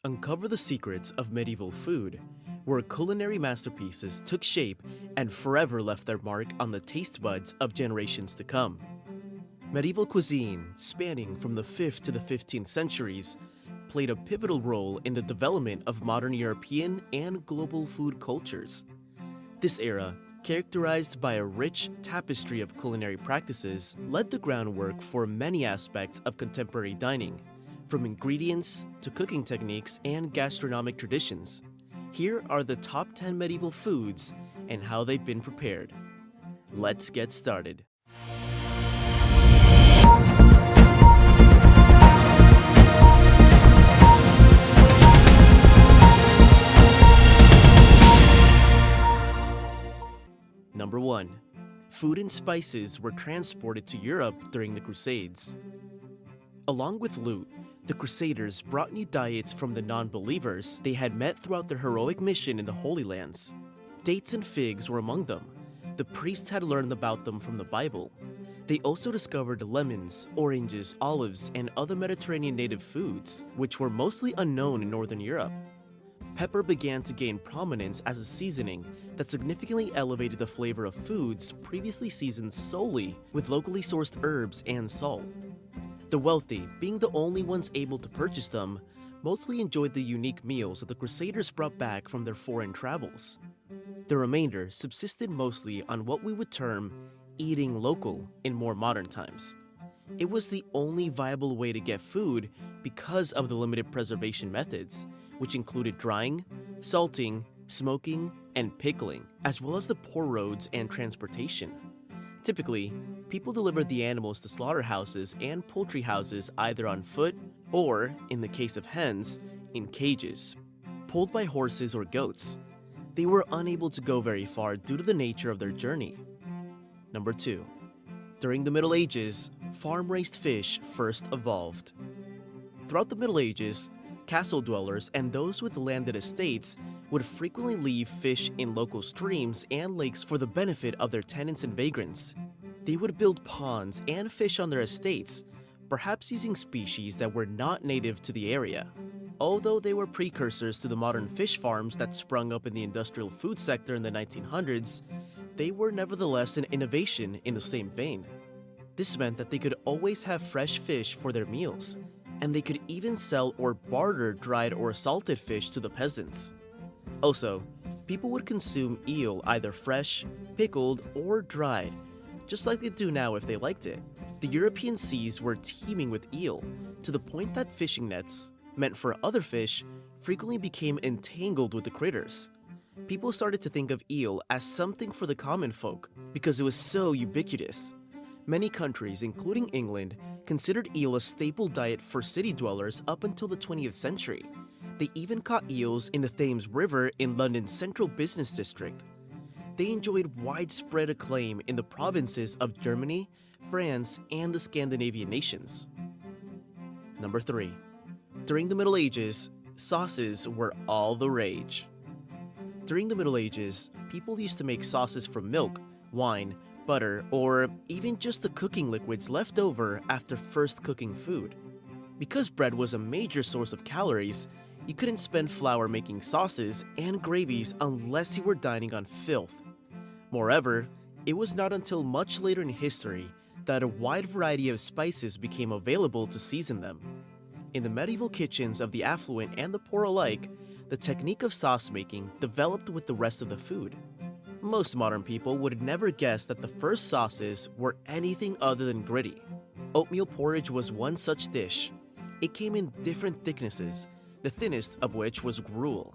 uncover the secrets of medieval food, where culinary masterpieces took shape and forever left their mark on the taste buds of generations to come. Medieval cuisine, spanning from the 5th to the 15th centuries, played a pivotal role in the development of modern European and global food cultures. This era, characterized by a rich tapestry of culinary practices, led the groundwork for many aspects of contemporary dining, from ingredients to cooking techniques and gastronomic traditions. Here are the top 10 medieval foods and how they've been prepared. Let's get started. Number 1. Food and spices were transported to Europe during the Crusades. Along with loot, the Crusaders brought new diets from the non-believers they had met throughout their heroic mission in the Holy Lands. Dates and figs were among them. The priests had learned about them from the Bible. They also discovered lemons, oranges, olives, and other Mediterranean native foods, which were mostly unknown in Northern Europe. Pepper began to gain prominence as a seasoning that significantly elevated the flavor of foods previously seasoned solely with locally sourced herbs and salt. The wealthy, being the only ones able to purchase them, mostly enjoyed the unique meals that the Crusaders brought back from their foreign travels. The remainder subsisted mostly on what we would term eating local in more modern times. It was the only viable way to get food because of the limited preservation methods, which included drying, salting, smoking, and pickling, as well as the poor roads and transportation. Typically, people delivered the animals to slaughterhouses and poultry houses either on foot or, in the case of hens, in cages, pulled by horses or goats. They were unable to go very far due to the nature of their journey. Number 2. During the Middle Ages, farm-raised fish first evolved. Throughout the Middle Ages, castle dwellers and those with landed estates would frequently leave fish in local streams and lakes for the benefit of their tenants and vagrants. They would build ponds and fish on their estates, perhaps using species that were not native to the area. Although they were precursors to the modern fish farms that sprung up in the industrial food sector in the 1900s, they were nevertheless an innovation in the same vein. This meant that they could always have fresh fish for their meals, and they could even sell or barter dried or salted fish to the peasants. Also, people would consume eel either fresh, pickled, or dried, just like they do now if they liked it. The European seas were teeming with eel, to the point that fishing nets, meant for other fish, frequently became entangled with the critters. People started to think of eel as something for the common folk because it was so ubiquitous. Many countries, including England, considered eel a staple diet for city dwellers up until the 20th century. They even caught eels in the Thames River in London's central business district. They enjoyed widespread acclaim in the provinces of Germany, France, and the Scandinavian nations. Number 3. During the Middle Ages, sauces were all the rage. During the Middle Ages, people used to make sauces from milk, wine, butter, or even just the cooking liquids left over after first cooking food. Because bread was a major source of calories, you couldn't spend flour making sauces and gravies unless you were dining on filth. Moreover, it was not until much later in history that a wide variety of spices became available to season them. In the medieval kitchens of the affluent and the poor alike, the technique of sauce making developed with the rest of the food. Most modern people would never guess that the first sauces were anything other than gritty. Oatmeal porridge was one such dish. It came in different thicknesses, the thinnest of which was gruel.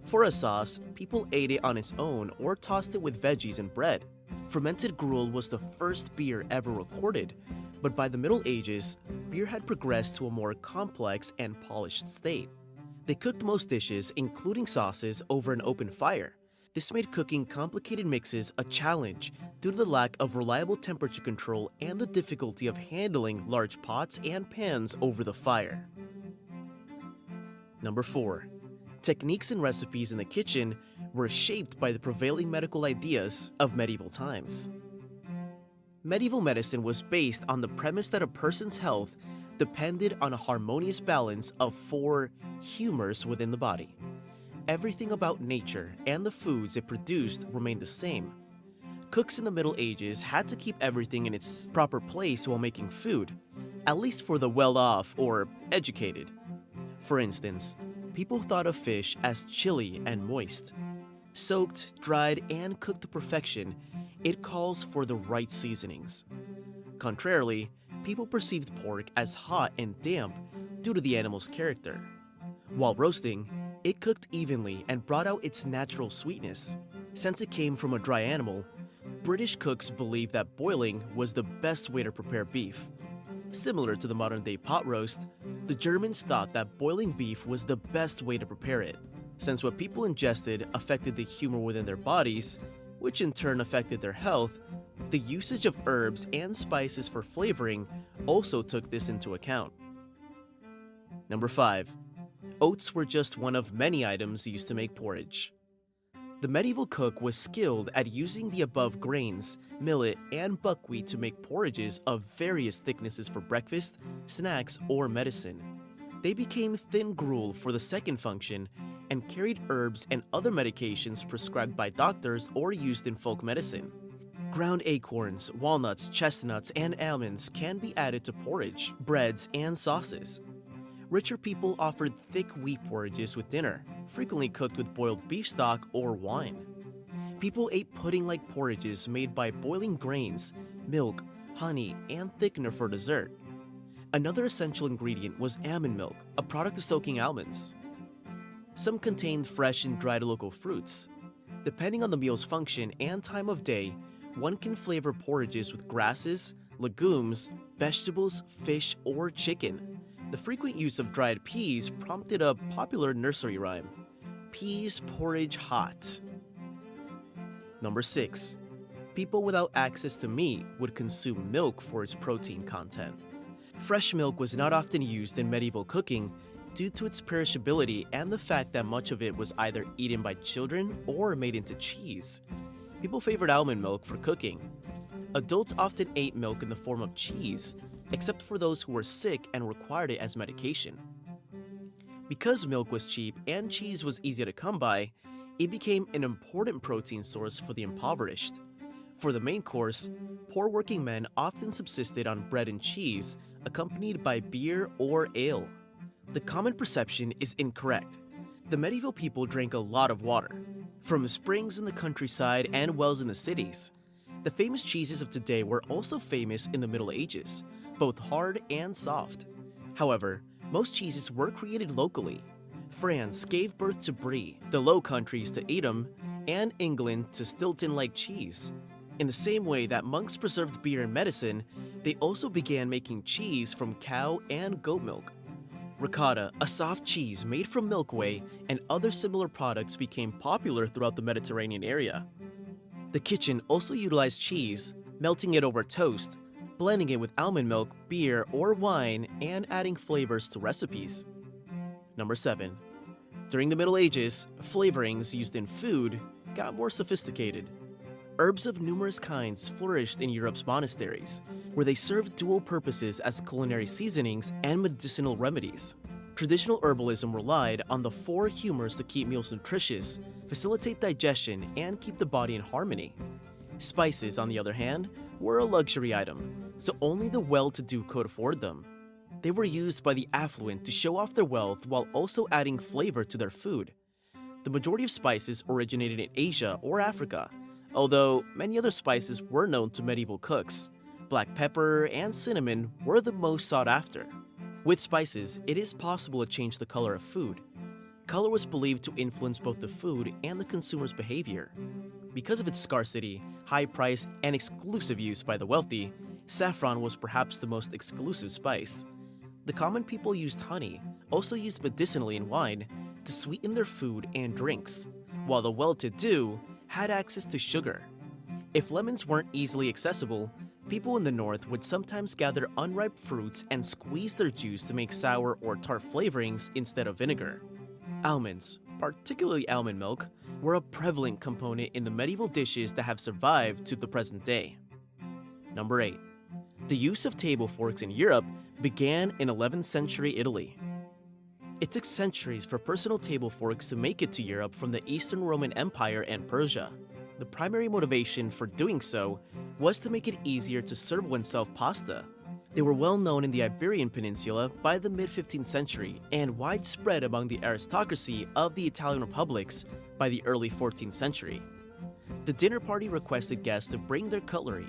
For a sauce, people ate it on its own or tossed it with veggies and bread. Fermented gruel was the first beer ever recorded, but by the Middle Ages, beer had progressed to a more complex and polished state. They cooked most dishes, including sauces, over an open fire. This made cooking complicated mixes a challenge due to the lack of reliable temperature control and the difficulty of handling large pots and pans over the fire. Number 4. Techniques and recipes in the kitchen were shaped by the prevailing medical ideas of medieval times. Medieval medicine was based on the premise that a person's health depended on a harmonious balance of four humors within the body. Everything about nature and the foods it produced remained the same. Cooks in the Middle Ages had to keep everything in its proper place while making food, at least for the well-off or educated. For instance, people thought of fish as chilly and moist. Soaked, dried, and cooked to perfection, it calls for the right seasonings. Contrarily, people perceived pork as hot and damp due to the animal's character. While roasting, it cooked evenly and brought out its natural sweetness. Since it came from a dry animal, British cooks believed that boiling was the best way to prepare beef. Similar to the modern-day pot roast, the Germans thought that boiling beef was the best way to prepare it, since what people ingested affected the humor within their bodies, which in turn affected their health. The usage of herbs and spices for flavoring also took this into account. Number 5. Oats were just one of many items used to make porridge. The medieval cook was skilled at using the above grains, millet, and buckwheat to make porridges of various thicknesses for breakfast, snacks, or medicine. They became thin gruel for the second function and carried herbs and other medications prescribed by doctors or used in folk medicine. Ground acorns, walnuts, chestnuts, and almonds can be added to porridge, breads, and sauces. Richer people offered thick wheat porridges with dinner, frequently cooked with boiled beef stock or wine. People ate pudding-like porridges made by boiling grains, milk, honey, and thickener for dessert. Another essential ingredient was almond milk, a product of soaking almonds. Some contained fresh and dried local fruits. Depending on the meal's function and time of day, one can flavor porridges with grasses, legumes, vegetables, fish, or chicken. The frequent use of dried peas prompted a popular nursery rhyme: peas porridge hot. Number 6. People without access to meat would consume milk for its protein content. Fresh milk was not often used in medieval cooking due to its perishability and the fact that much of it was either eaten by children or made into cheese. People favored almond milk for cooking. Adults often ate milk in the form of cheese, except for those who were sick and required it as medication. Because milk was cheap and cheese was easy to come by, it became an important protein source for the impoverished. For the main course, poor working men often subsisted on bread and cheese, accompanied by beer or ale. The common perception is incorrect. The medieval people drank a lot of water, from springs in the countryside and wells in the cities. The famous cheeses of today were also famous in the Middle Ages, both hard and soft. However, most cheeses were created locally. France gave birth to Brie, the Low Countries to Edam, and England to Stilton-like cheese. In the same way that monks preserved beer and medicine, they also began making cheese from cow and goat milk. Ricotta, a soft cheese made from milk whey, and other similar products became popular throughout the Mediterranean area. The kitchen also utilized cheese, melting it over toast, blending it with almond milk, beer, or wine, and adding flavors to recipes. Number 7. During the Middle Ages, flavorings used in food got more sophisticated. Herbs of numerous kinds flourished in Europe's monasteries, where they served dual purposes as culinary seasonings and medicinal remedies. Traditional herbalism relied on the four humors to keep meals nutritious, facilitate digestion, and keep the body in harmony. Spices, on the other hand, were a luxury item, so only the well-to-do could afford them. They were used by the affluent to show off their wealth while also adding flavor to their food. The majority of spices originated in Asia or Africa, although many other spices were known to medieval cooks. Black pepper and cinnamon were the most sought after. With spices, it is possible to change the color of food. Color was believed to influence both the food and the consumer's behavior. Because of its scarcity, high price, and exclusive use by the wealthy, saffron was perhaps the most exclusive spice. The common people used honey, also used medicinally in wine, to sweeten their food and drinks, while the well-to-do had access to sugar. If lemons weren't easily accessible, people in the north would sometimes gather unripe fruits and squeeze their juice to make sour or tart flavorings instead of vinegar. Almonds, particularly almond milk, were a prevalent component in the medieval dishes that have survived to the present day. Number 8. The use of table forks in Europe began in 11th century Italy. It took centuries for personal table forks to make it to Europe from the Eastern Roman Empire and Persia. The primary motivation for doing so was to make it easier to serve oneself pasta. They were well known in the Iberian Peninsula by the mid-15th century and widespread among the aristocracy of the Italian republics by the early 14th century. The dinner party requested guests to bring their cutlery.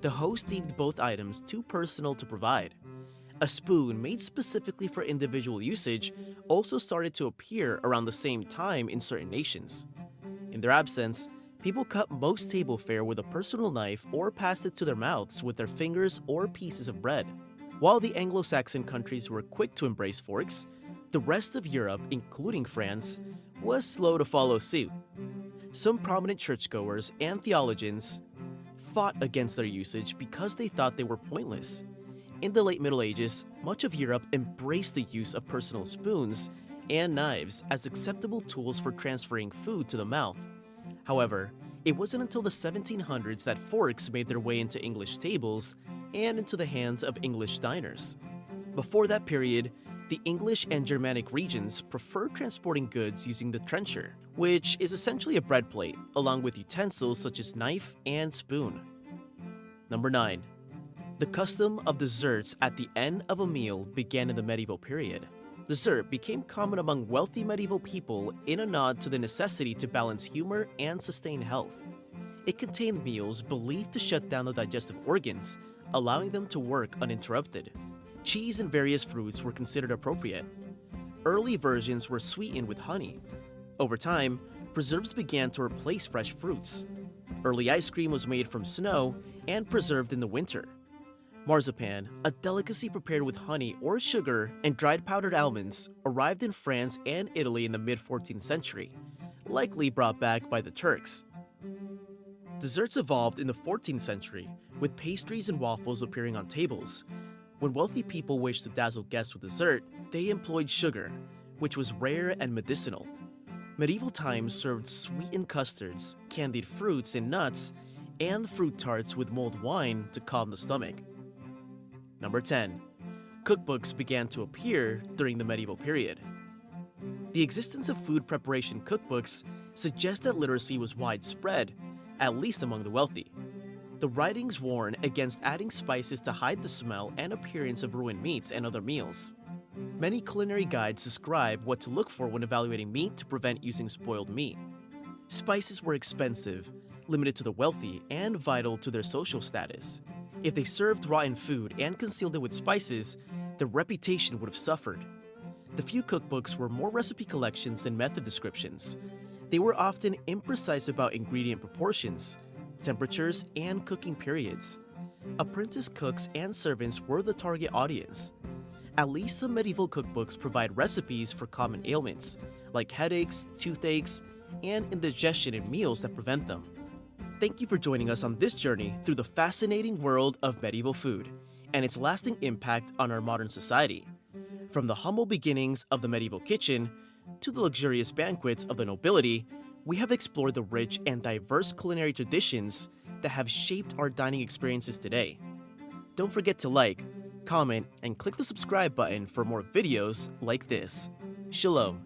The host deemed both items too personal to provide. A spoon made specifically for individual usage also started to appear around the same time in certain nations. In their absence, people cut most table fare with a personal knife or passed it to their mouths with their fingers or pieces of bread. While the Anglo-Saxon countries were quick to embrace forks, the rest of Europe, including France, was slow to follow suit. Some prominent churchgoers and theologians fought against their usage because they thought they were pointless. In the late Middle Ages, much of Europe embraced the use of personal spoons and knives as acceptable tools for transferring food to the mouth. However, it wasn't until the 1700s that forks made their way into English tables and into the hands of English diners. Before that period, the English and Germanic regions preferred transporting goods using the trencher, which is essentially a bread plate, along with utensils such as knife and spoon. Number 9. The custom of desserts at the end of a meal began in the medieval period. Dessert became common among wealthy medieval people in a nod to the necessity to balance humor and sustain health. It contained meals believed to shut down the digestive organs, allowing them to work uninterrupted. Cheese and various fruits were considered appropriate. Early versions were sweetened with honey. Over time, preserves began to replace fresh fruits. Early ice cream was made from snow and preserved in the winter. Marzipan, a delicacy prepared with honey or sugar and dried powdered almonds, arrived in France and Italy in the mid-14th century, likely brought back by the Turks. Desserts evolved in the 14th century, with pastries and waffles appearing on tables. When wealthy people wished to dazzle guests with dessert, they employed sugar, which was rare and medicinal. Medieval times served sweetened custards, candied fruits and nuts, and fruit tarts with mulled wine to calm the stomach. Number 10. Cookbooks began to appear during the medieval period. The existence of food preparation cookbooks suggests that literacy was widespread, at least among the wealthy. The writings warn against adding spices to hide the smell and appearance of ruined meats and other meals. Many culinary guides describe what to look for when evaluating meat to prevent using spoiled meat. Spices were expensive, limited to the wealthy, and vital to their social status. If they served rotten food and concealed it with spices, their reputation would have suffered. The few cookbooks were more recipe collections than method descriptions. They were often imprecise about ingredient proportions, temperatures, and cooking periods. Apprentice cooks and servants were the target audience. At least some medieval cookbooks provide recipes for common ailments, like headaches, toothaches, and indigestion in meals that prevent them. Thank you for joining us on this journey through the fascinating world of medieval food and its lasting impact on our modern society. From the humble beginnings of the medieval kitchen to the luxurious banquets of the nobility, we have explored the rich and diverse culinary traditions that have shaped our dining experiences today. Don't forget to like, comment, and click the subscribe button for more videos like this. Shalom.